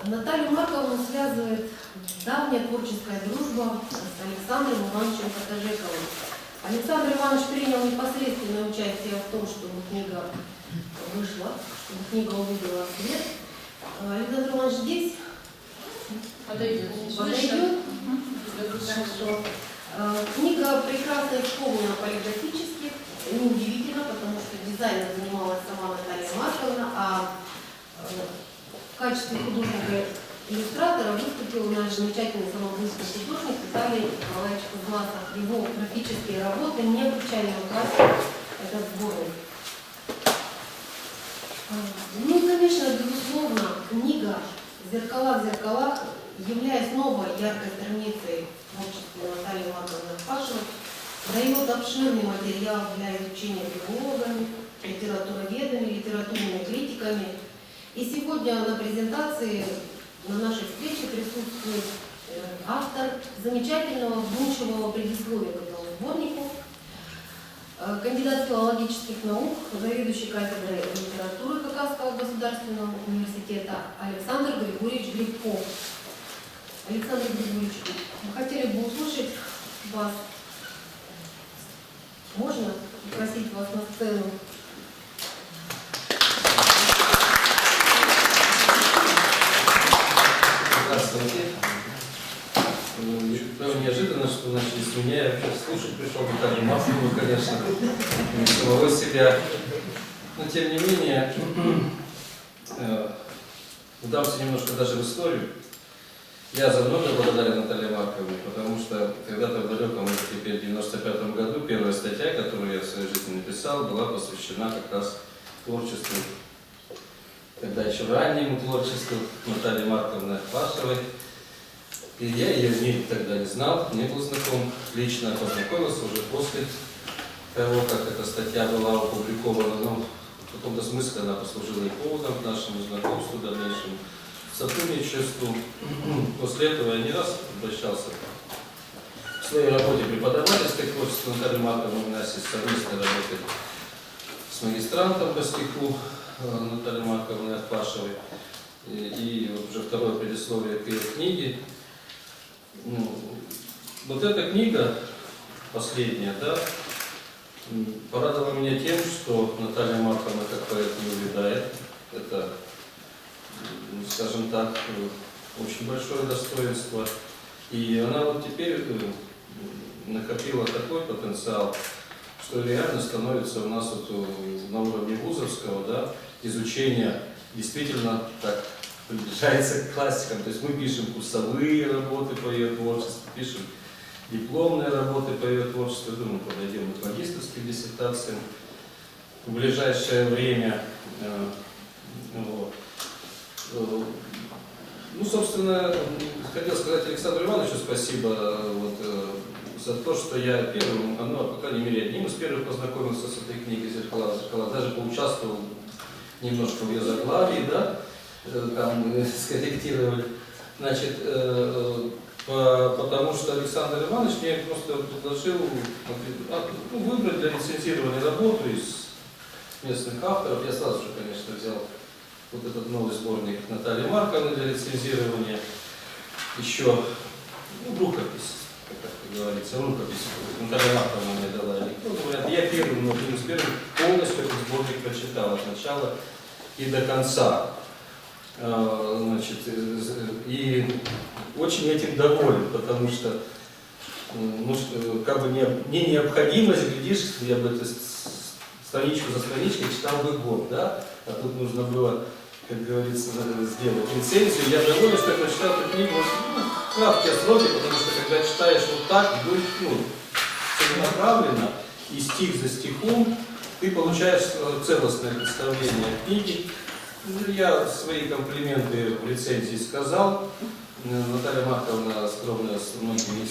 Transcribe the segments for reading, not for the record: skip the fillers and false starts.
Наталью Марковну связывает давняя творческая дружба с Александром Ивановичем Катажековым. Александр Иванович принял непосредственное участие в том, чтобы книга вышла, чтобы книга увидела свет. Александр Иванович здесь? Подойдет. Хорошо. Книга прекрасно исполнена полиграфически, неудивительно, потому что дизайном занималась сама Наталья Марковна, а в качестве художника-иллюстратора выступил наш замечательный самобытный художник Виталий Николаевич Кузмасов. Его графические работы необычайно украсили этот сборник. Ну и, конечно, безусловно, книга «Зеркала в зеркалах», являясь новой яркой страницей творчества Натальи Марковны Пашевой, дает обширный материал для изучения филологами, литературоведами, литературными критиками. И сегодня на презентации, на нашей встрече присутствует автор замечательного, вдумчивого предисловия к этому сборнику, кандидат филологических наук, заведующий кафедрой литературы Кавказского государственного университета Александр Григорьевич Грибков. Александр Григорьевич, мы хотели бы услышать вас. Можно попросить вас на сцену? Здравствуйте. Неожиданно, что начали с меня. Я вообще слушать пришел Наталью Марковну, конечно, не самого себя. Но тем не менее, вдамся немножко даже в историю. Я за много благодарен Наталье Марковне, потому что когда-то в далеком, теперь в 95 году, первая статья, которую я в своей жизни написал, была посвящена как раз творчеству, тогда еще раннему творчеству Натальи Марковны Пашевой. И я ее тогда не знал, не был знаком лично, познакомился уже после того, как эта статья была опубликована. Но в каком-то смысле она послужила и поводом к нашему знакомству дальнейшему, сотрудничеству. После этого я не раз обращался в своей работе преподавательской творчества Натальи Марковны. У нас есть совместная работа с магистрантом Бастиху Натальей Марковной Пашевой. И вот уже второе предисловие к ее книге. Вот эта книга, последняя, да, порадовала меня тем, что Наталья Марковна как поэт не увядает. Это, скажем так, очень большое достоинство. И она вот теперь накопила такой потенциал, что реально становится у нас вот на уровне вузовского, да, изучения действительно так приближается к классикам. То есть мы пишем курсовые работы по ее творчеству, пишем дипломные работы по ее творчеству. Думаю, подойдем к магистерским диссертациям в ближайшее время. Вот. Ну, собственно, хотел сказать Александру Ивановичу спасибо вот, за то, что я первым, по крайней мере, одним из первых познакомился с этой книгой «Зеркала в зеркалах», даже поучаствовал немножко в ее заглавии, да, там скорректировали. Значит, потому что Александр Иванович мне просто предложил выбрать для рецензирования работу из местных авторов. Я сразу же, конечно, взял вот этот новый сборник Натальи Марковны для рецензирования. Еще рукопись, как говорится, рукопись. Наталья Марковна мне дала электронный вариант. Я первым, но одним из первых полностью этот сборник прочитал от начала и до конца. Значит, и очень этим доволен, потому что как бы не необходимость, глядишь, я бы это страничку за страничкой читал бы год, да? А тут нужно было, как говорится, сделать рецензию. Я доволен, что я прочитал эту книгу в краткие сроки, потому что когда читаешь вот так, целенаправленно, и стих за стихом, ты получаешь целостное представление книги. Я свои комплименты в рецензии сказал. Наталья Марковна скромно с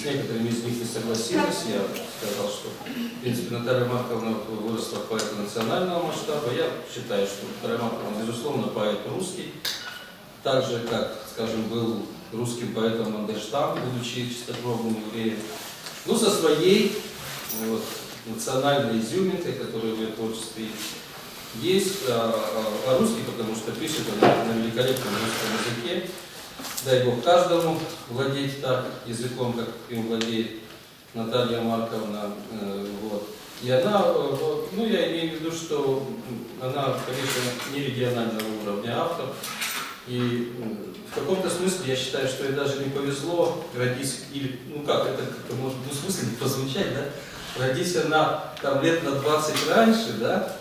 некоторыми из них не согласилась. Я сказал, что в принципе Наталья Марковна выросла поэта национального масштаба. Я считаю, что Наталья Марковна, безусловно, поэт русский. Так же, как, скажем, был русским поэтом Мандельштам, будучи чистокровным евреем. Ну, со своей национальной изюминкой, которая в ее творчестве есть, а русский, потому что пишет она на великолепном русском языке. дай Бог каждому владеть так языком, как им владеет Наталья Марковна. Вот. И она, ну я имею в виду, что она, конечно, не регионального уровня автор. И в каком-то смысле я считаю, что ей даже не повезло родиться, или, ну как, это как-то может двусмысленно прозвучать, да? Родись она там лет на 20 раньше, да,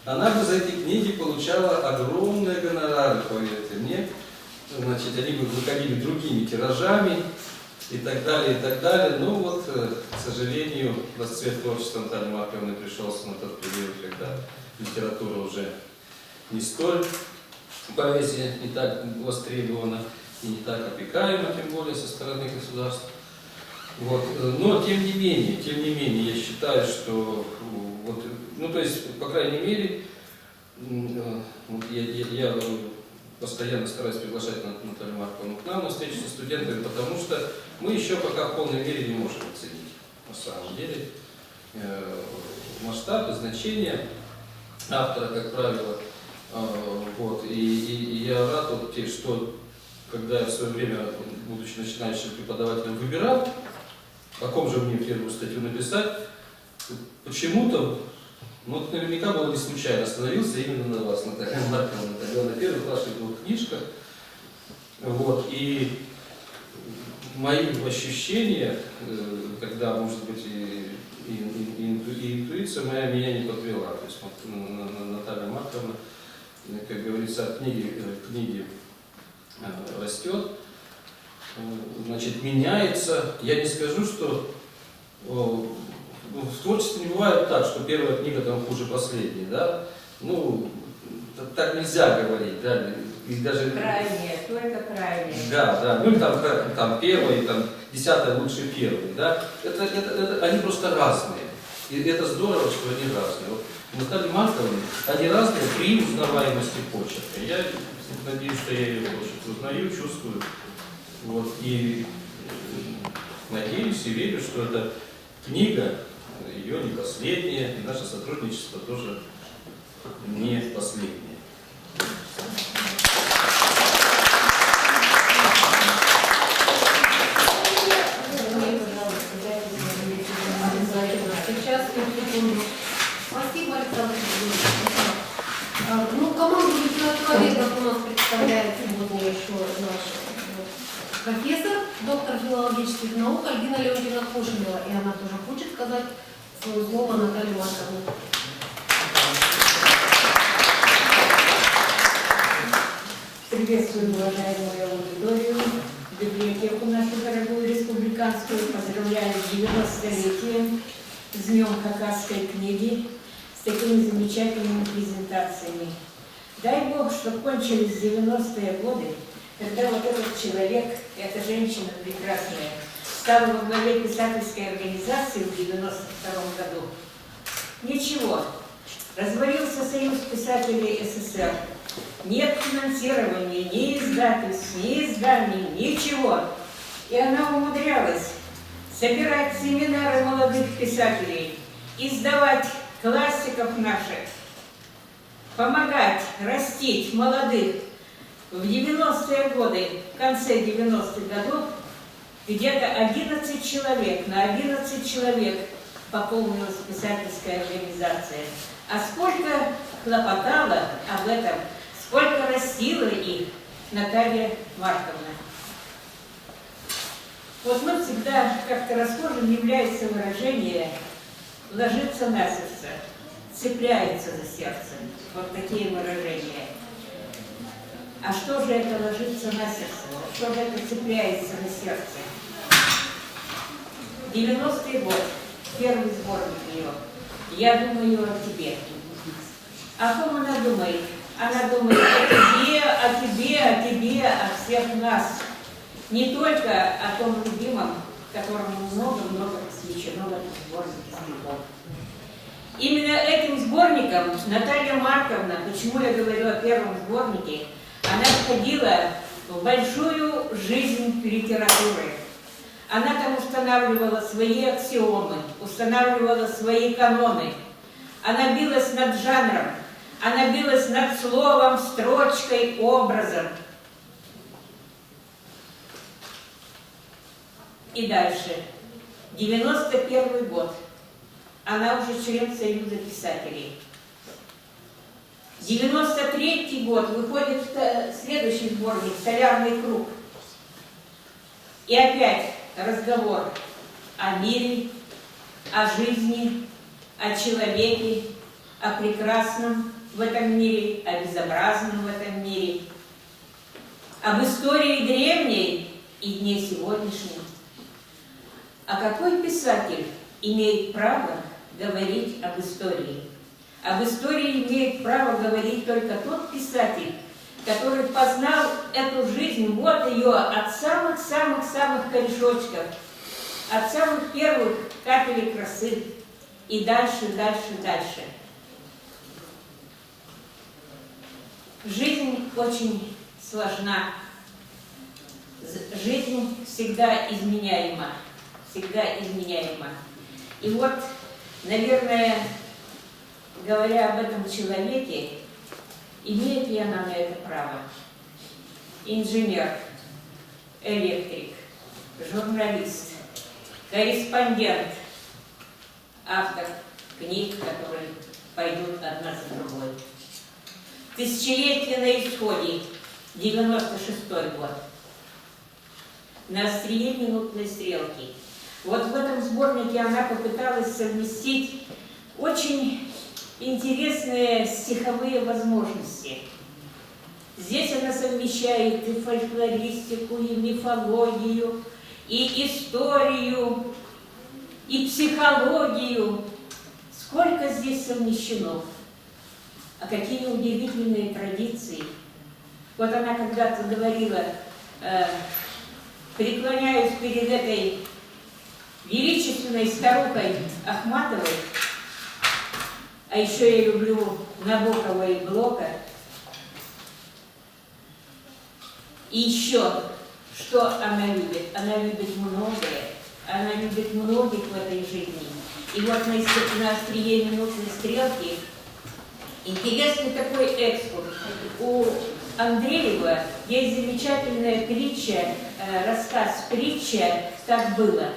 она бы за эти книги получала огромные гонорары, поверьте мне. Значит, они бы выходили другими тиражами и так далее, и так далее. Ну вот, к сожалению, расцвет творчества Натальи Марковны пришелся на тот период, когда литература уже не столь, поэзия не так востребована и не так опекаема, тем более со стороны государства. Вот. Но тем не менее, я считаю, что вот, ну то есть, по крайней мере, вот я постоянно стараюсь приглашать Наталью Марковну к нам на встречу со студентами, потому что мы еще пока в полной мере не можем оценить на самом деле масштаб и значение автора, как правило. Вот. И я рад, вот, что когда я в свое время, будучи начинающим преподавателем, выбирал, о ком же мне первую статью написать, почему-то, ну, наверняка было не случайно, остановился именно на вас, Наталья Марковна. Тогда на первых ваших двух книжках. Вот. И мои ощущения, когда, может быть, и интуиция моя меня не подвела. То есть Наталья Марковна, как говорится, от книги растет, значит, меняется. Я не скажу, что в творчестве не бывает так, что первая книга там хуже последней, да? Ну, так нельзя говорить, да? И даже... Крайние, только крайние. Да, ну там первая, там 10-я лучше первой, да? Это они просто разные. И это здорово, что они разные. Вот Наталья Марковна, они разные при узнаваемости почерка. Я надеюсь, что я ее почерк узнаю, чувствую. Вот, и надеюсь и верю, что эта книга, ее не последняя, и наше сотрудничество тоже не последнее. Сейчас, секунду. Спасибо, Александр Сергеевич. Ну, команду литературоведов у нас представляет сегодня еще наш профессор, доктор филологических наук Альбина Леонтьевна Кошелева. И она тоже хочет сказать свое слово Наталье Марковне. Приветствую уважаемую аудиторию, библиотеку нашу дорогую республиканскую. Поздравляю с 90-летием, с Днем Хакасской книги, с такими замечательными презентациями. Дай Бог, чтобы кончились 90-е годы, когда вот этот человек, эта женщина прекрасная, стала во главе писательской организации в 92 году. Ничего, развалился Союз писателей СССР. Нет финансирования, ни издательств, ни изданий, ничего. И она умудрялась собирать семинары молодых писателей, издавать классиков наших, помогать растить молодых. В 90-е годы, в конце 90-х годов, где-то 11 человек, на 11 человек пополнилась писательская организация. А сколько хлопотала об этом, сколько растила их Наталья Марковна. Вот мы всегда как-то расхожим является выражение «ложится на сердце», «цепляется за сердце». Вот такие выражения. А что же это ложится на сердце? Что же это цепляется на сердце? 90-й год, первый сборник ее. «Я думаю о тебе». О ком она думает? Она думает о тебе, о тебе, о тебе, о всех нас. Не только о том любимом, которому много-много посвящено в этом сборнике стихов. Именно этим сборником Наталья Марковна, почему я говорю о первом сборнике, она входила в большую жизнь литературы. Она там устанавливала свои аксиомы, устанавливала свои каноны. Она билась над жанром, она билась над словом, строчкой, образом. И дальше. 91 год. Она уже член Союза писателей. 93 год выходит следующий сборник «Столярный круг». И опять разговор о мире, о жизни, о человеке, о прекрасном в этом мире, о безобразном в этом мире, об истории древней и дне сегодняшнем. А какой писатель имеет право говорить об истории? Об истории имеет право говорить только тот писатель, который познал эту жизнь, вот ее от самых-самых-самых корешочков, от самых первых капелек красы и дальше, дальше, дальше. Жизнь очень сложна, жизнь всегда изменяема, всегда изменяема. И вот, наверное, говоря об этом человеке, имеет ли она на это право? Инженер, электрик, журналист, корреспондент, автор книг, которые пойдут одна за другой. Тысячелетие на исходе, 96-й год. На острие минутной стрелки. Вот в этом сборнике она попыталась совместить очень интересные стиховые возможности. Здесь она совмещает и фольклористику, и мифологию, и историю, и психологию. Сколько здесь совмещено? А какие удивительные традиции. Вот она когда-то говорила, преклоняюсь перед этой величественной старухой Ахматовой, а еще я люблю Набокова и Блока. И еще, что она любит? Она любит многое. Она любит многих в этой жизни. И вот на острие минутной стрелки интересный такой экскурс. У Андреева есть замечательная притча, рассказ-притча «Так было».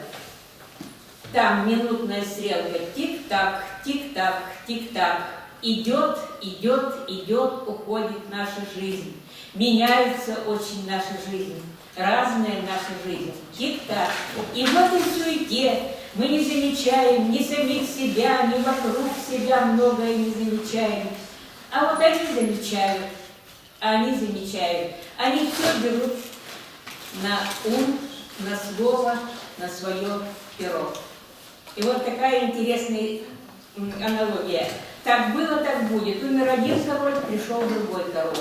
Там минутная стрелка тик-так, тик-так, тик-так. Идет, идет, идет, уходит наша жизнь. Меняется очень наша жизнь. Разная наша жизнь. Тик-так. И в этой суете мы не замечаем ни самих себя, ни вокруг себя многое не замечаем. А вот они замечают. Они замечают. Они все берут на ум, на слово, на свое перо. И вот такая интересная аналогия. Так было, так будет. Умер один король, пришел другой король.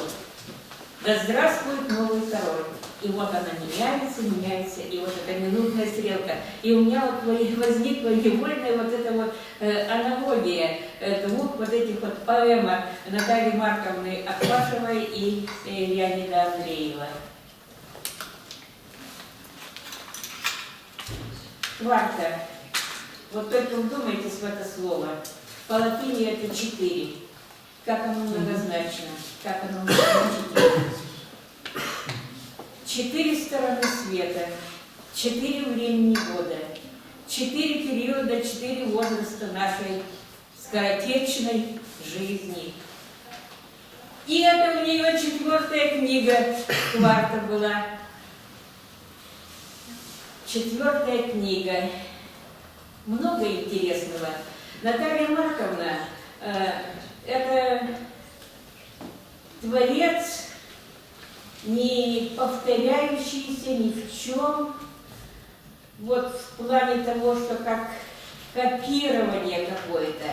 Да здравствует новый король. И вот она меняется, и вот эта минутная стрелка. И у меня вот возникла невольная вот эта вот аналогия двух вот этих вот поэма Натальи Марковны Акпашевой и Леонида Андреева. Кварта. Вот только вдумайтесь в это слово. По латыни это 4. Как оно многозначно, как оно многозначительно. 4 стороны света, 4 времени года, 4 периода, 4 возраста нашей скоротечной жизни. И это у нее 4-я книга «Кварта» была. 4-я книга. Много интересного. Наталья Марковна это творец, не повторяющийся ни в чем, вот в плане того, что как копирование какое-то.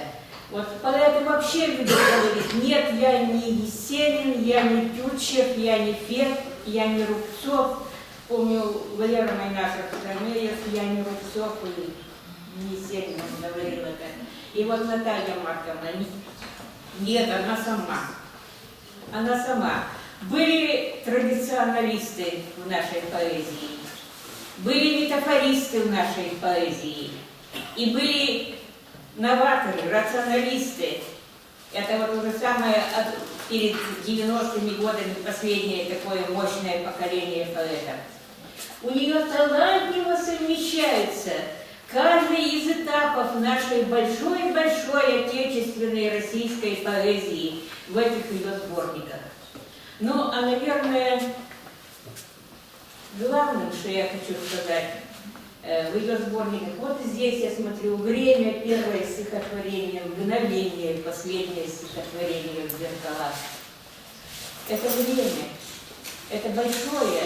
Вот поэты вообще любят говорить: нет, я не Есенин, я не Тютчев, я не Фет, я не Рубцов. Помню, Валера Майнашев, я не Рубцов и не Есенин, он говорил это. И вот Наталья Марковна, нет, она сама. Она сама. Были традиционалисты в нашей поэзии, были метафористы в нашей поэзии, и были новаторы, рационалисты. Это вот уже самое перед 90-ми годами последнее такое мощное поколение поэтов. У нее талантливо совмещается каждый из этапов нашей большой-большой отечественной российской поэзии в этих ее сборниках. Ну, а, наверное, главным, что я хочу сказать в ее сборниках, вот здесь я смотрю «Время», первое стихотворение, «Мгновение», последнее стихотворение в «Зеркалах». Это время, это большое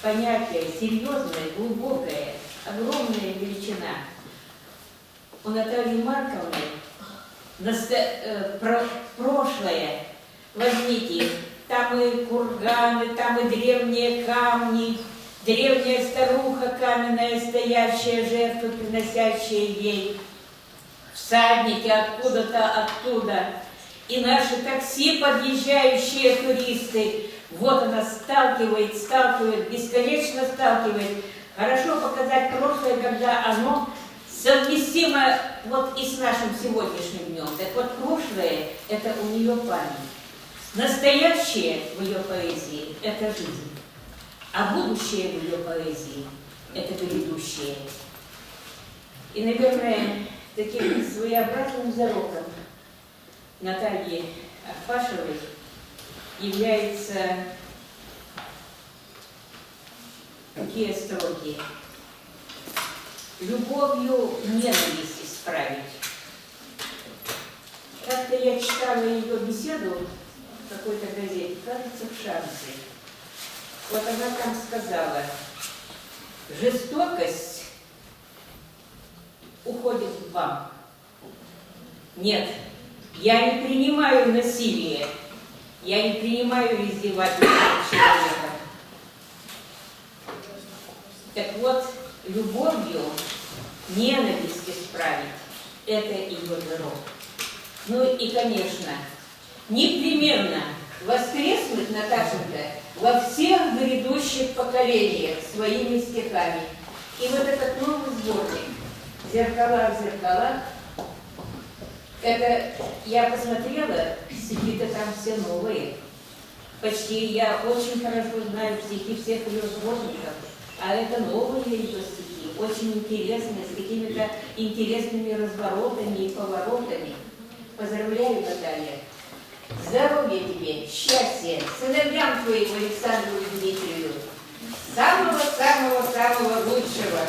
понятие, серьезное, глубокое, огромная величина. У Натальи Марковны прошлое, возьмите, там и курганы, там и древние камни, древняя старуха каменная, стоящая, жертву приносящая ей, всадники откуда-то оттуда, и наши такси, подъезжающие туристы. Вот она сталкивает, бесконечно сталкивает. Хорошо показать прошлое, когда оно совместимо вот и с нашим сегодняшним днем. Так вот, прошлое – это у нее память. Настоящее в ее поэзии – это жизнь. А будущее в ее поэзии – это грядущее. И, наверное, таким своеобразным зароком Натальи Арпашевой является такие строки: «Любовью ненависть исправить». Как-то я читала ее беседу в какой-то газете, кажется, в «Шансе». Вот она там сказала: жестокость уходит в вам. Нет, я не принимаю насилие, я не принимаю издевательства человека. Так вот, любовью ненависть исправить – это ее дорога. Ну и, конечно, непременно воскреснуть Наташенька во всех грядущих поколениях своими стихами. И вот этот новый сборник «Зеркала в зеркалах», это я посмотрела, стихи-то там все новые. Почти я очень хорошо знаю стихи всех ее сборников, а это новые ее стихи, очень интересные, с какими-то интересными разворотами и поворотами. Поздравляю, Наталья. Здоровья тебе, счастья, сыновьям твоим Александру и Дмитрию. Самого-самого-самого лучшего.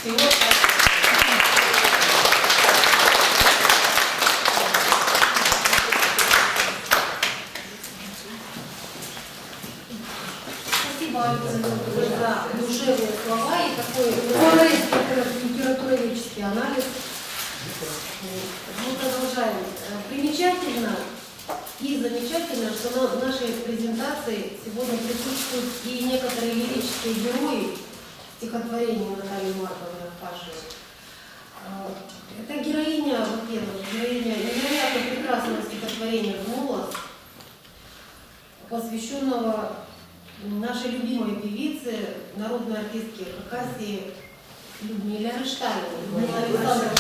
Всего хорошего. Спасибо, Александр, за душевные слова и такой литературоведческий анализ. Мы продолжаем. Примечательно и замечательно, что на нашей презентации сегодня присутствуют и некоторые лирические герои стихотворений Натальи Марковны Арпашевой. Это героиня, во-первых, героиня невероятно прекрасного стихотворения «Голос», посвященного нашей любимой певице, народной артистке Хакасии Людмиле Арештаевой. Людмила Александровна.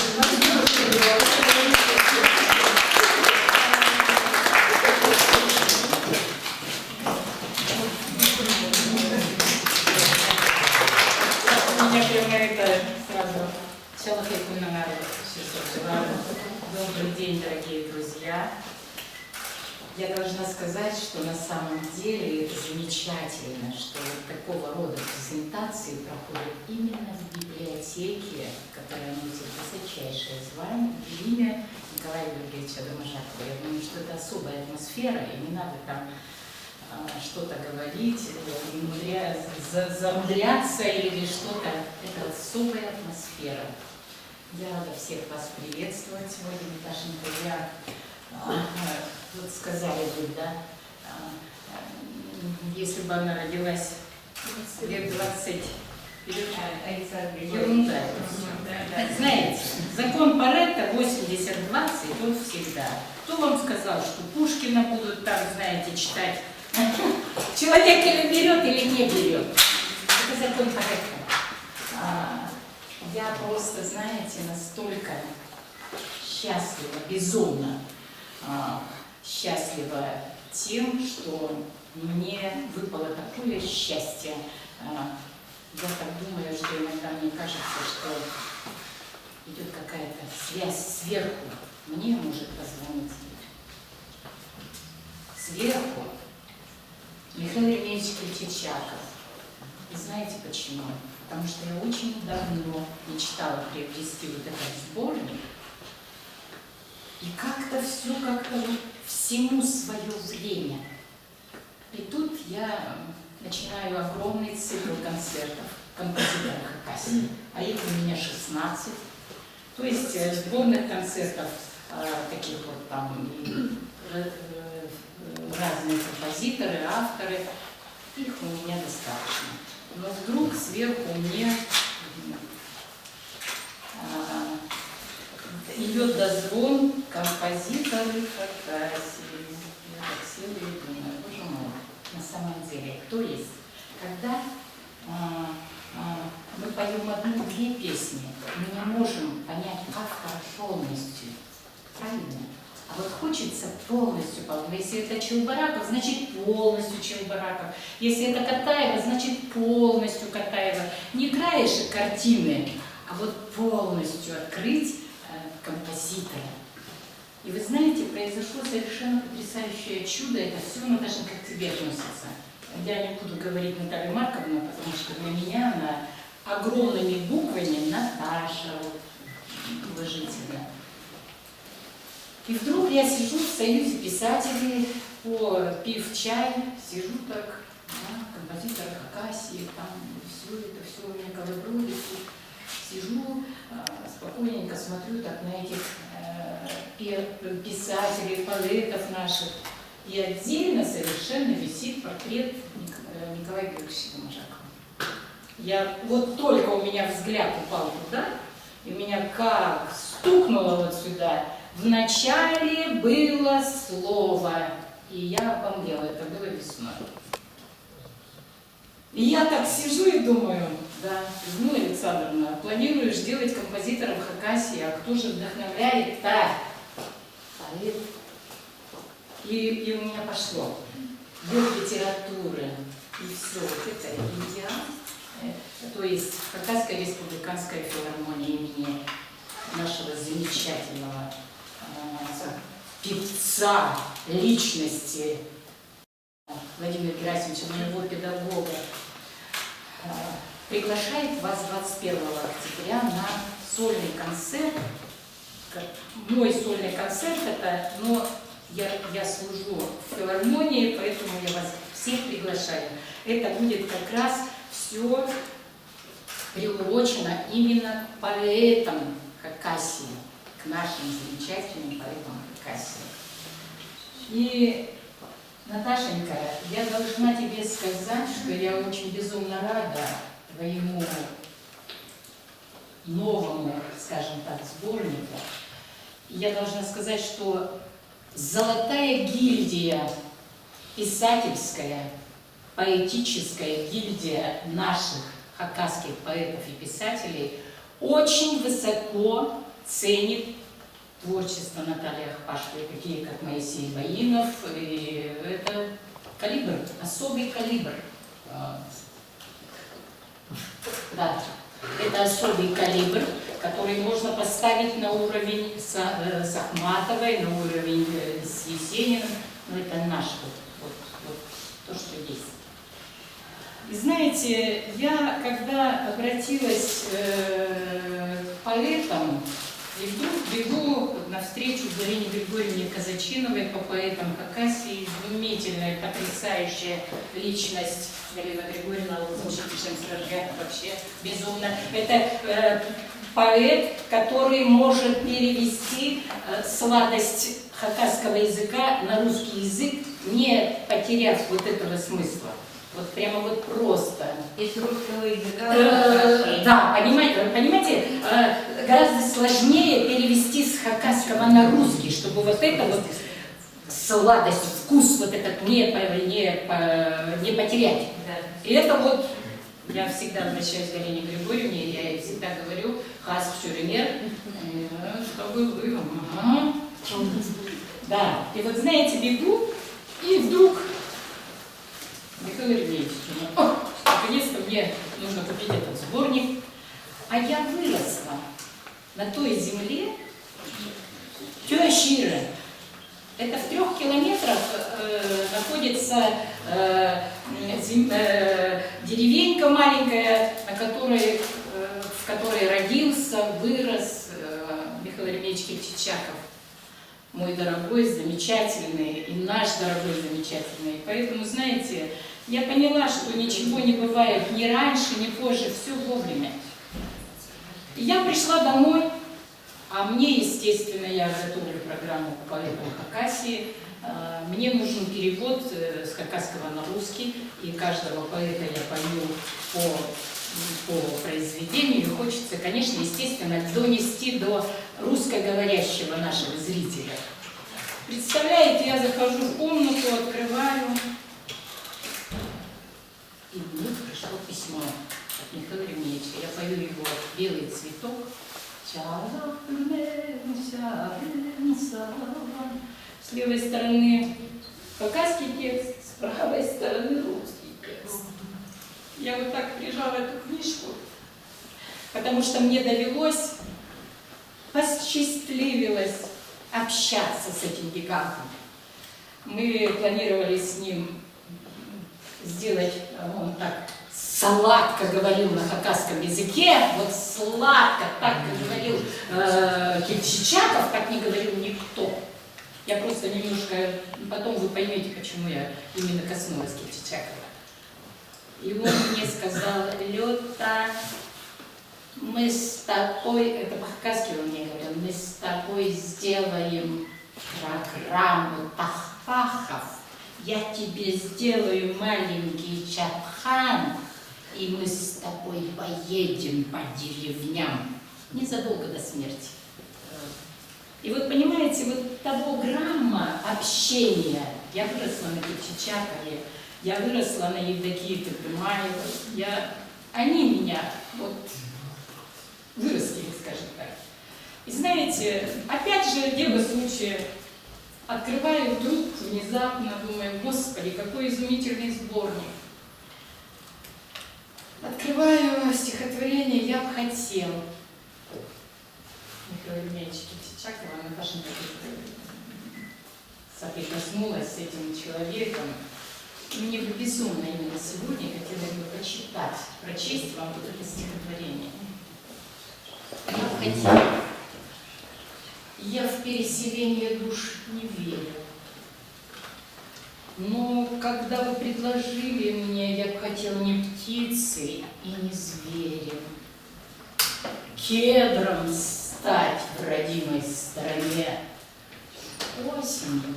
Добрый день, дорогие друзья. Я должна сказать, что на самом деле это замечательно, что вот такого рода презентации проходят именно в библиотеке, которая носит высочайшее звание, имя Николая Георгиевича Домашакова. Я думаю, что это особая атмосфера, и не надо там что-то говорить, замудряться или что-то. Это особая атмосфера. Я рада всех вас приветствовать сегодня, Наташенька. Я, вот сказали бы, да, если бы она родилась лет 20, ерунда. Знаете, закон Паретта 80-20, он всегда. Кто вам сказал, что Пушкина будут там, знаете, читать? Человек или берет, или не берет. Это закон Паретта. Я просто, знаете, настолько счастлива, безумно счастлива тем, что мне выпало такое счастье Я так думаю, что иногда мне кажется, что идет какая-то связь сверху. Мне может позвонить сверху Михаил Ремеевич Кричачаков. И знаете почему? Потому что я очень давно мечтала приобрести вот этот сборник. И как-то все, как-то вот всему свое время. И тут я начинаю огромный цикл концертов композитора Хакасии, а их у меня 16. То есть сборных концертов, таких вот там разные композиторы, авторы, их у меня достаточно. Но вдруг сверху мне идет дозвон композиторы Хакасии. Я так села и думаю, боже мой, на самом деле, то есть, когда мы поем одну-две песни, мы не можем понять автора полностью, правильно? А вот хочется полностью, если это Челбараков, значит полностью Челбараков. Если это Катаева, значит полностью Катаева. Не краешек картины, а вот полностью открыть композитора. И вы знаете, произошло совершенно потрясающее чудо. Это все, Наташа, как к тебе относится. Я не буду говорить Наталья Марковна, потому что для меня она огромными буквами Наташа, уважительно. И вдруг я сижу в Союзе писателей, пив чай, сижу так, композитор Хакасии, там все у меня колобродит. Сижу, спокойненько смотрю так на этих писателей, поэтов наших. И отдельно совершенно висит портрет Николая Георгиевича Домашакова. Я вот только у меня взгляд упал туда, и меня как стукнуло вот сюда. Вначале было слово, и я обомлела, это было весной. И я так сижу и думаю, да, Людмила Александровна, планируешь делать композитором Хакасии, а кто же вдохновляет? Да, поэт. И у меня пошло. Бог литературы, и все, вот это идеал. То есть Хакасская республиканская филармония имени нашего замечательного певца, личности Владимира Герасимовича, моего педагога, приглашает вас 21 октября на сольный концерт. Мой сольный концерт это, но я служу в филармонии, поэтому я вас всех приглашаю. Это будет как раз все приурочено именно к поэтам Хакасии, к нашим замечательным поэтам Хакасии. И, Наташенька, я должна тебе сказать, что я очень безумно рада твоему новому, скажем так, сборнику. И я должна сказать, что золотая гильдия, писательская, поэтическая гильдия наших хакасских поэтов и писателей очень высоко ценит творчество Натальи Ахпашевой, такие как Моисей Баинов. И это калибр, особый калибр. Да, это особый калибр, который можно поставить на уровень с Ахматовой, на уровень с Есениным. Но это наш вот то, что есть. И знаете, я когда обратилась к поэтам, и вдруг бегу навстречу Галине Григорьевне Казачиновой по поэтам Хакасии, изумительная, потрясающая личность. Галина Григорьевна, вообще безумно. Это поэт, который может перевести сладость хакасского языка на русский язык, не потеряв вот этого смысла. Вот прямо вот просто. Из русского языка. Да, понимаете, гораздо сложнее перевести с хакасского на русский, чтобы вот это вот сладость, вкус вот этот не потерять. Да. И это вот, я всегда обращаюсь к Галине Григорьевне, я ей всегда говорю, хас шуринер, чтобы вы, да, и вот знаете, бегу, и вдруг Михаил Ремеевич, наконец-то мне нужно купить этот сборник. А я выросла на той земле Тюашира. Это в 3 километрах находится деревенька маленькая, в которой родился, вырос Михаил Еремеевич Кипчачаков. Мой дорогой, замечательный, и наш дорогой, замечательный. Поэтому, знаете, я поняла, что ничего не бывает ни раньше, ни позже, все вовремя. И я пришла домой, а мне, естественно, я готовлю программу по поэтам Хакасии. Мне нужен перевод с хакасского на русский, и каждого поэта я пою по произведению. И хочется, конечно, естественно, донести до русскоговорящего нашего зрителя. Представляете, я захожу в комнату, открываю, и мне пришло письмо от Михаила Еремеевича. Я пою его «Белый цветок». С левой стороны хакасский текст, с правой стороны русский текст. Я вот так прижала эту книжку, потому что мне довелось, посчастливилось общаться с этим гигантом. Мы планировали с ним сделать, он так сладко говорил на хакасском языке, вот сладко, так как говорил Кипчачаков, так не говорил никто. Я просто немножко, потом вы поймете, почему я именно коснулась Кипчачакова. И он мне сказал: Лёта, мы с тобой, это по-хакасски он мне говорил, мы с тобой сделаем программу тахпахов, я тебе сделаю маленький чапхан, и мы с тобой поедем по деревням незадолго до смерти. И вот понимаете, вот того грамма общения, я выросла на Кипчачакове, я выросла на Евдокии Токмаевой, они меня вот вырастили, скажем так. И знаете, опять же, дело случая, открываю вдруг, внезапно, думаю, Господи, какой изумительный сборник. Открываю стихотворение «Я б хотел». Михаил Еремеевич Кипчачакова, Наташа соприкоснулась с этим человеком. И мне бы безумно именно сегодня хотелось бы прочесть вам вот это стихотворение. Я б хотел. Я в переселение душ не верю. Но когда вы предложили мне, я хотел не птицей и не зверем, кедром стать в родимой стране. Осенью,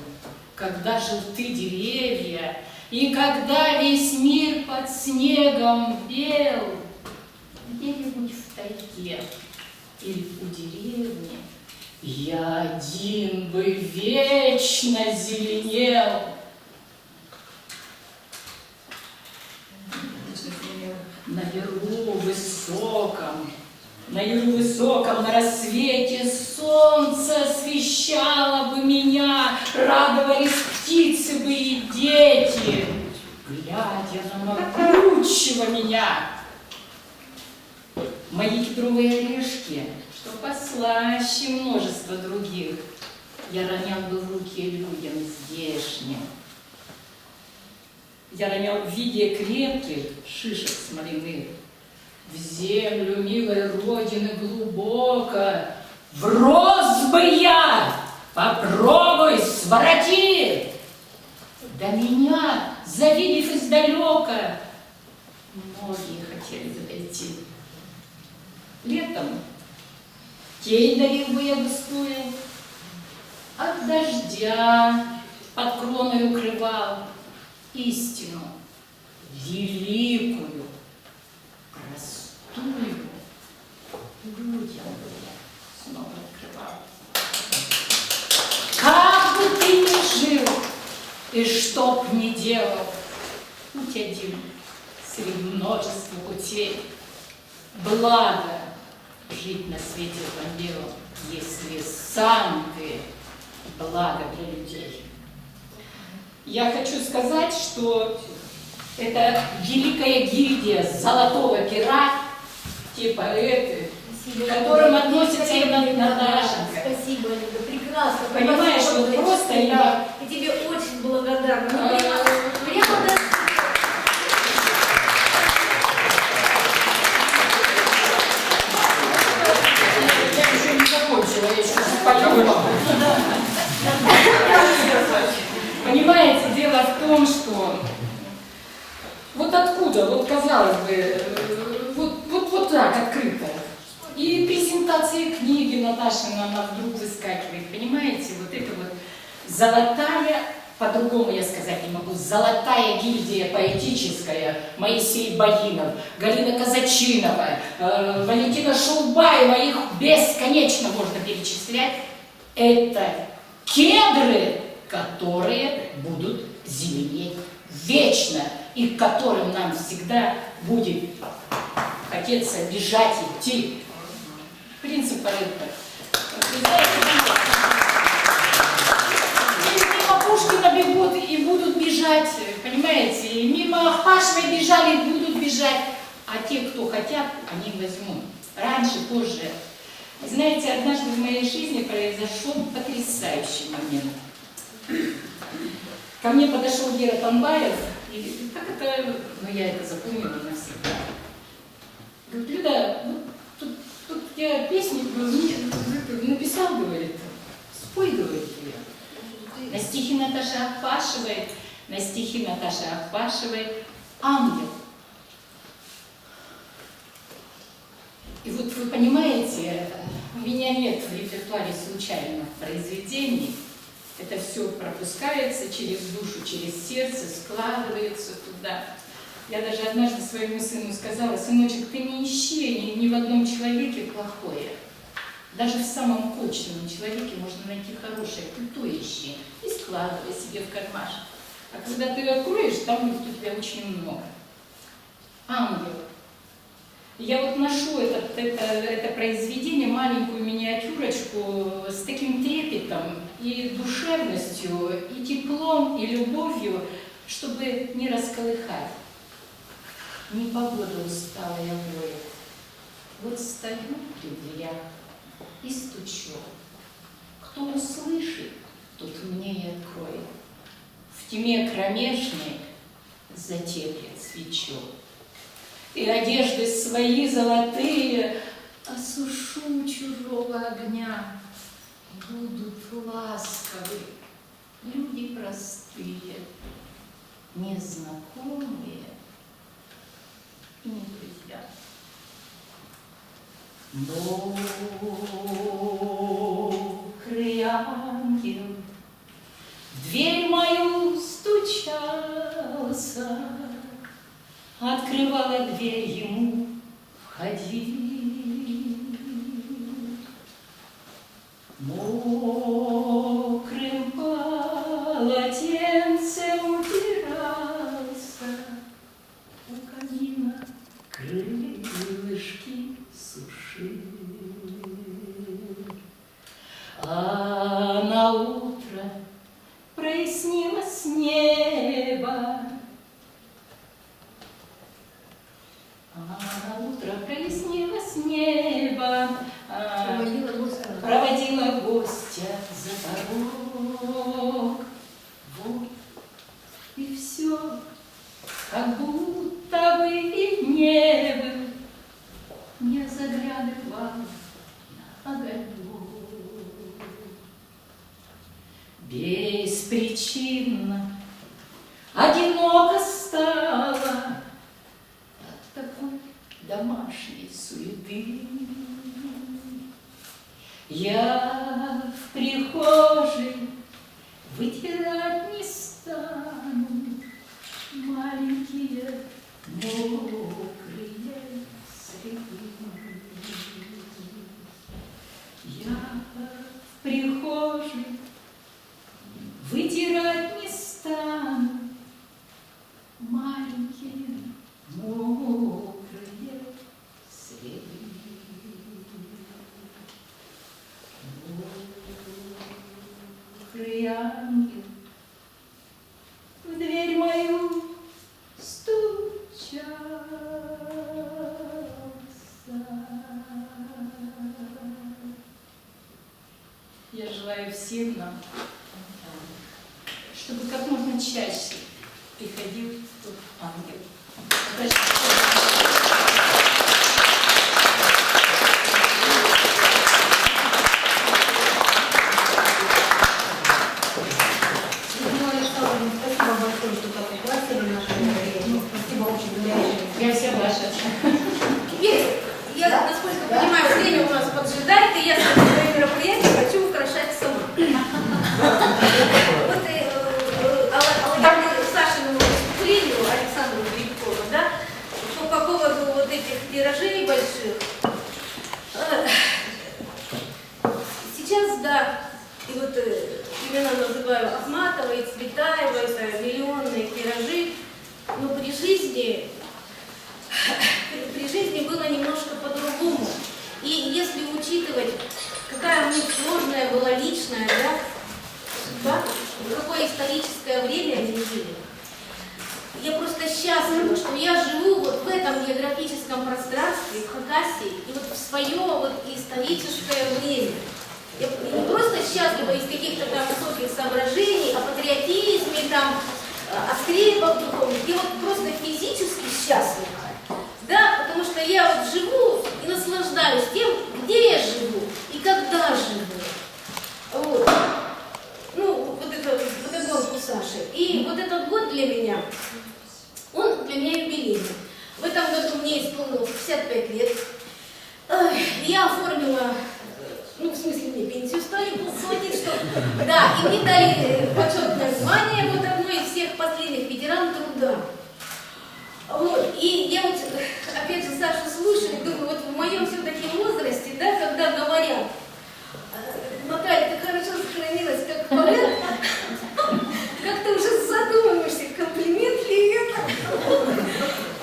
когда желты деревья, и когда весь мир под снегом бел, где-нибудь в тайге или у деревни, я один бы вечно зеленел. На яру высоком, на рассвете солнце освещало бы меня, радовались птицы бы и дети, глядя на могучего меня. Мои кедровые орешки, что послаще множество других, я ронял бы в руки людям здешним. Я ронял в виде крепких шишек смоляных. В землю милой Родины глубоко врос бы я, попробуй свороти. До меня, завидев издалека, многие хотели бы дойти. Летом тень дарил бы я густую, от дождя под кроной укрывал истину великую, простую, людям снова открывал. Как бы ты ни жил и что б ни делал, путь один среди множества путей. Благо жить на свете этом белом, если сам ты благо для людей. Я хочу сказать, что Это великая гильдия золотого пера, типа этой, к которым относится именно Наташа. Спасибо, Лида, прекрасно. Понимаешь, вот просто да. я... И тебе очень благодарна. Ну, прямо до... Я еще не закончила, я еще запалила. Понимаете, дело в том, что вот откуда, вот казалось бы, вот так открыто. И презентация книги Наташина, она вдруг выскакивает, понимаете, вот это вот золотая, по-другому я сказать не могу, золотая гильдия поэтическая, Моисей Багинов, Галина Казачинова, Валентина Шулбаева, их бесконечно можно перечислять. Это кедры, которые будут зеленеть вечно, и к которым нам всегда будет хотеться бежать, идти. Принцип Паретта. Мимо Пушкина бегут и будут бежать, понимаете? И мимо Ахпашевой бежали и будут бежать. А те, кто хотят, они возьмут. Раньше, позже. Знаете, однажды в моей жизни произошел потрясающий момент. Ко мне подошел Гера Тамбаев, и как это, ну я это запомнила навсегда. Говорит: Люда, ну, тут я песню написал, говорит, спой, говорит, ее. На стихи Наташи Ахпашевой «Ангел». И вот вы понимаете, у меня нет в репертуаре случайных произведений. Это все пропускается через душу, через сердце, складывается туда. Я даже однажды своему сыну сказала: сыночек, ты не ищи ни в одном человеке плохое. Даже в самом кучном человеке можно найти хорошее. Ты то ищи и складывай себе в кармашек. А когда ты откроешь, там будет у тебя очень много. Ангел. Я вот ношу это произведение, маленькую миниатюрочку, с таким трепетом и душевностью, и теплом, и любовью, чтобы не расколыхать. Непогода усталая воет. Вот стою при дверях и стучу. Кто услышит, тот мне и откроет. В тьме кромешной затеплит свечу. И одежды свои золотые осушу чужого огня. Будут ласковы люди простые, незнакомые и не друзья. Мокрый ангел в дверь мою стучался, открывала дверь ему, входи. Мокрым полотенцем утирался, у камина крылышки сушил. А на утро прояснилось небо, проводила гостя за порог. Вот и все, как будто бы и не был, не заглядывал на огонек. Беспричинно одиноко стало от такой домашней суеты. Я в прихожей вытирать не стану маленькие мокрые следы. Я в прихожей вытирать не стану маленькие мокрые следы. Я желаю всем нам, чтобы как можно чаще приходил тот ангел. Людмила Александровна, спасибо большое, что так украсили наше мероприятие. Спасибо, очень горячее. Я вся ваша. Теперь, я, насколько понимаю, время у нас поджидает, и я свое мероприятие хочу украшать сама. Вот Сашиному выступлению Александру Грибкову, да, по поводу вот этих тиражей больших. Сейчас, да, и вот имена называю Ахматова и Цветаева, это миллионные тиражи, но при жизни было немножко по-другому. И если учитывать, какая у них сложная была личная, да, судьба, какое историческое время они жили, я просто счастлива, что я живу вот в этом географическом пространстве, в Хакасии, и вот в свое вот историческое время. Я не просто счастлива из каких-то там высоких соображений, о патриотизме, там, о скрепах духовных. Я вот просто физически счастлива. Да, потому что я вот живу и наслаждаюсь тем, где я живу и когда живу. Вот. Ну, вот это гонку Саши. И вот этот год для меня, он для меня юбилейный. В этом году мне исполнилось 55 лет. Я оформила, ну, в смысле, мне пенсию стали платить, что... Да, и мне дали почетное звание, вот одно из всех последних, ветеран труда. Вот, и я вот, опять же, Сашу слушаю и думаю, вот в моем все-таки возрасте, да, когда говорят, Наталья, ты хорошо сохранилась как поэт, как-то уже задумываешься, комплимент ли это?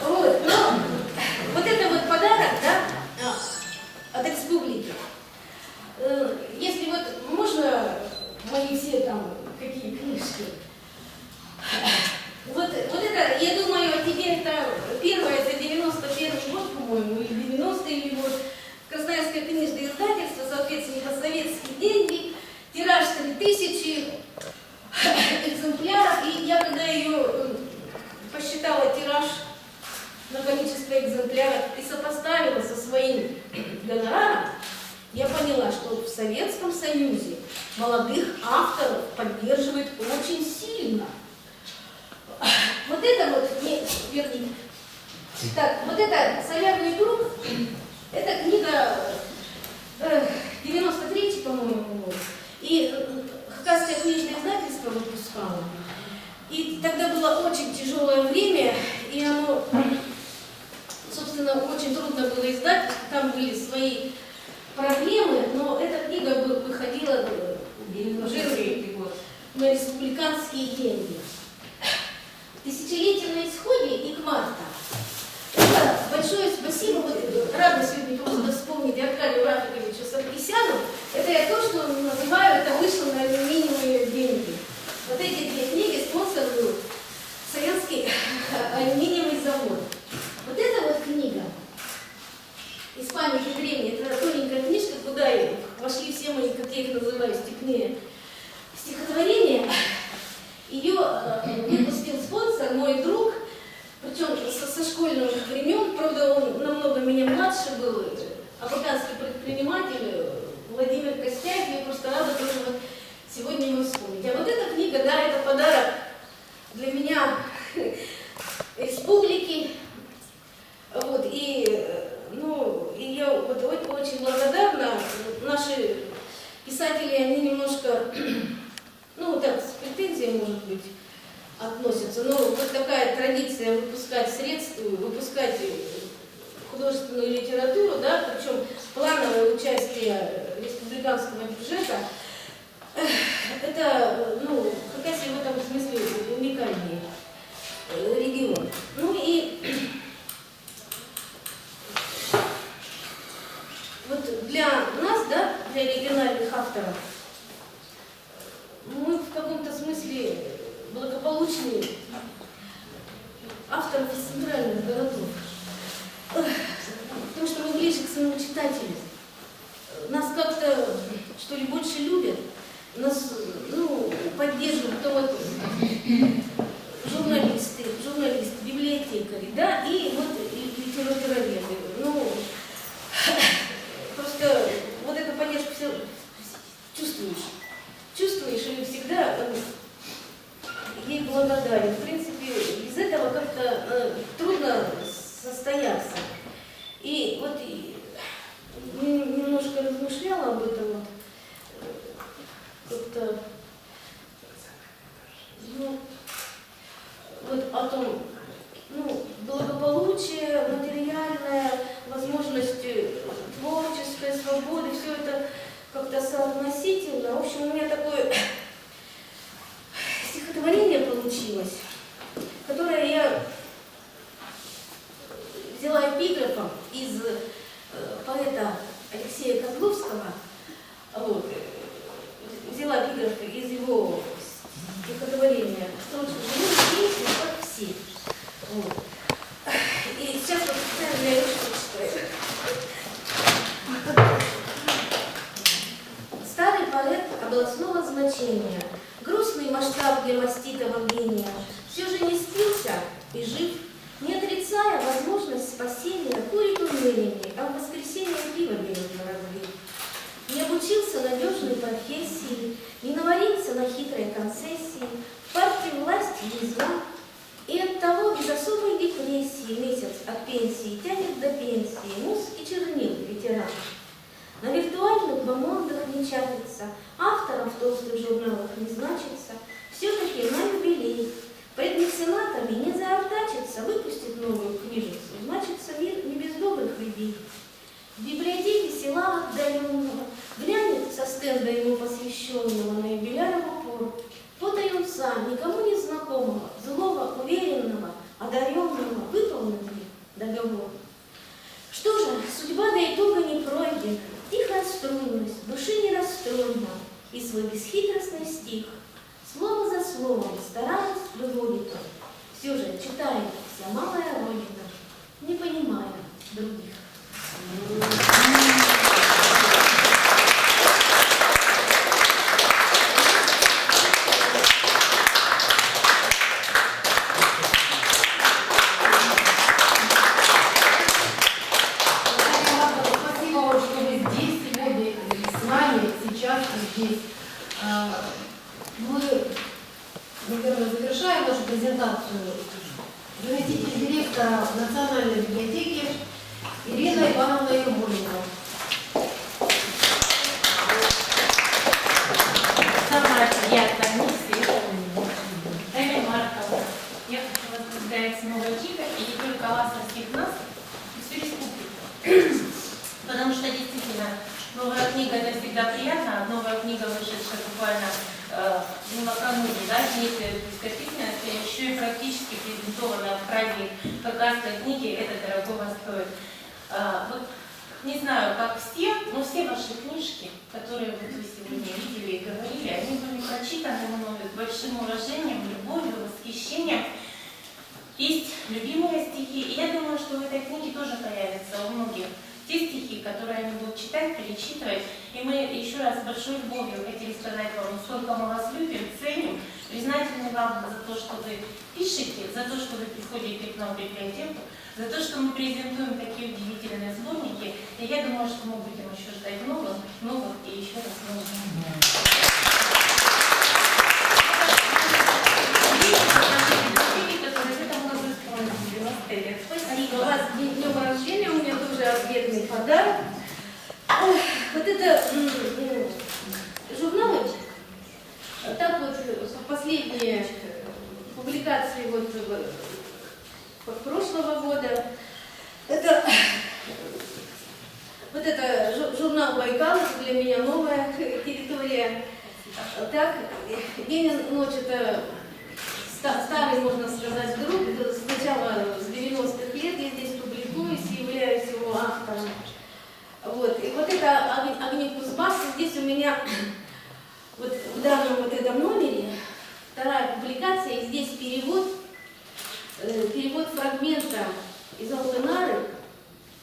Вот, но вот это вот подарок, да, от республики. Если вот можно мои все там, какие книжки, вот это, я думаю, теперь это первое, это 91-й год, по-моему, или 90-й год, Красноярское книжное издательство, соответственно, это советские деньги, тираж 3000 экземпляров, и я когда ее посчитала тираж на количество экземпляров и сопоставила со своим гонораром, я поняла, что в Советском Союзе молодых авторов поддерживает очень сильно. Вот это вот, вернее, так, вот это «Солярный круг», это книга 93-й, по-моему, год, и Хакасское книжное издательство выпускало. И тогда было очень тяжелое время, и оно, собственно, очень трудно было издать, там были свои проблемы, но эта книга выходила на республиканские деньги. Тысячелетие на исходе и Кварта. Это большое спасибо, вот рада сегодня просто вспомнить Аркадию Рафиковичу Саркисяну. Это я то, что называю, это вышло на алюминиевые деньги. Вот эти две книги спонсоруют Саянский алюминиевый завод. Вот эта вот книга из памяти древней, это тоненькая книжка, куда вошли все мои, как я их называю, степные стихотворения. Ее выпустил спонсор, мой друг, причем со школьных времен, правда, он намного меня младше был, абаканский предприниматель Владимир Костяев, я просто рада тоже вот сегодня его вспомнить. А вот эта книга, да, это подарок для меня республики, вот, и, ну, и я вот очень благодарна, наши писатели, они немножко... Ну, так, с претензией, может быть, относятся, но вот такая традиция выпускать средства, выпускать художественную литературу, да, причем плановое участие республиканского бюджета, это, ну, Хакасия в этом смысле уникальный регион. Ну и вот для нас, да, для региональных авторов, мы в каком-то смысле благополучные авторов из центральных городов. Потому что мы ближе к своему читателю. Нас как-то, что что ли, больше любят, нас, ну, поддерживают, кто вот журналисты, библиотекари, да, и вот литературоведы. Ну, просто вот эту поддержку все чувствуешь и всегда ей благодарен. В принципе, без этого как-то трудно состояться. И вот немножко размышляла об этом, как-то, ну, вот о том, ну, благополучие, материальная возможность творческой свободы, все это как-то соотносительно. В общем, у меня такое стихотворение получилось, которое я взяла эпиграфом из поэта Алексея Козловского, вот, взяла эпиграф из его стихотворения «Строчка живу песню, как все». Вот. И сейчас вот специально я прочитаю. Старый поэт областного значения, грустный масштаб для маститого гения, все же не спился и жив, не отрицая возможность спасения, курит умереннее, а в воскресенье пиво берет на разлив. Не обучился надежной профессии, не наварился на хитрой концессии, в партии власти не зван, и оттого без особой депрессии месяц от пенсии тянет до пенсии муз и чернил ветеран. На виртуальных бомондах не чатится, автором в толстых журналах не значится, все-таки на юбилей. Пред меценатами не заортачится, выпустит новую книжицу, значится мир не без добрых людей. В библиотеке села отдаленного глянет со стенда ему посвященного на юбиляр в упор. Вот и он сам, никому не знакомого, злого, уверенного, одаренного, выполнил ли договор. Что же, судьба до итога не пройдена, тихая струнность, души не расстроена, и свой бесхитростный стих слово за словом стараясь выводит он. Все же читает вся малая родина, не понимая других. Спасибо вам, что вы здесь сегодня, с нами, сейчас и здесь. Мы, наверное, завершаем нашу презентацию. Заместитель директора Национальной библиотеки Ирина Ивановна Ермоленко. Самая приятная миссия – Эля Маркова. Я хочу вас поздравить с новой книгой, и не только ласовских нас, и всю республику. Потому что действительно новая книга – это всегда приятно. Новая книга, вышедшая буквально накануне, да, вместе с письменности, еще и практически презентованная в Праге Кавказской книги, это дорогого стоит. Вот, не знаю, как все, но все ваши книжки, которые вот вы сегодня видели и говорили, они были прочитаны мной с большим уважением, любовью, восхищением. Есть любимые стихи, и я думаю, что в этой книге тоже появятся у многих те стихи, которые они будут читать, перечитывать. И мы еще раз с большой любовью хотели сказать вам, сколько мы вас любим, ценим, признательны вам за то, что вы пишете, за то, что вы приходите к нам в библиотеку, за то, что мы презентуем такие удивительные сборники. И я думаю, что мы будем еще ждать новых и еще раз новых. Спасибо. У вас днем рождения, у меня тоже ответный подарок. Вот это журналы, так вот последние публикации вот прошлого года. Это вот это журнал «Байкал», это для меня новая территория. Так, день и ночь это старый, можно сказать, друг. Сначала с 90-х лет я здесь публикуюсь и являюсь его автором. Вот. И вот это «Огни Кузбасса», здесь у меня вот в данном вот этом номере вторая публикация, и здесь перевод фрагмента из Алтынары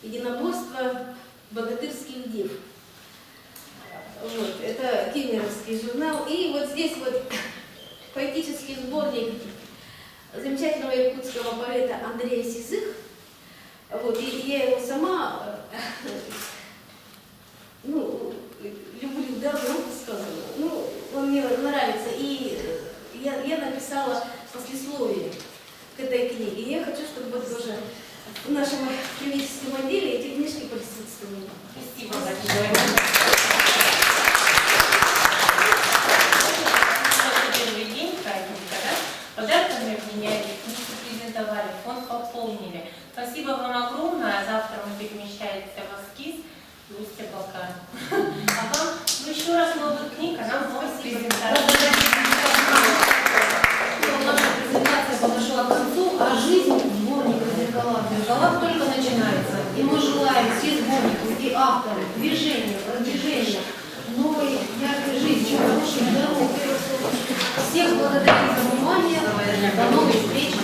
«Единоборство богатырских дев». Вот, это кемеровский журнал. И вот здесь вот поэтический сборник замечательного якутского поэта Андрея Сизых. Вот, и я его сама, ну, люблю, да, громко сказано. Ну, он мне нравится. И я написала послесловие к этой книге. И я хочу, чтобы вот тоже в нашем химическом отделе эти книжки присутствовали. Спасибо большое. Первый день праздника, да? Подарками обменяли, книжки презентовали, фонд пополнили. Спасибо вам огромное. Завтра мы перемещаемся в Аскиз, Устья Балкан. А вам, ну еще раз новых книг, а нам новая презентация. Наша презентация подошла к концу, а жизнь сборника «Зеркала» в зеркалах только начинается. И мы желаем все сборники и авторы движения, продвижения, новой яркой жизни, хороших дорог. Всех благодарим за внимание. До новых встреч.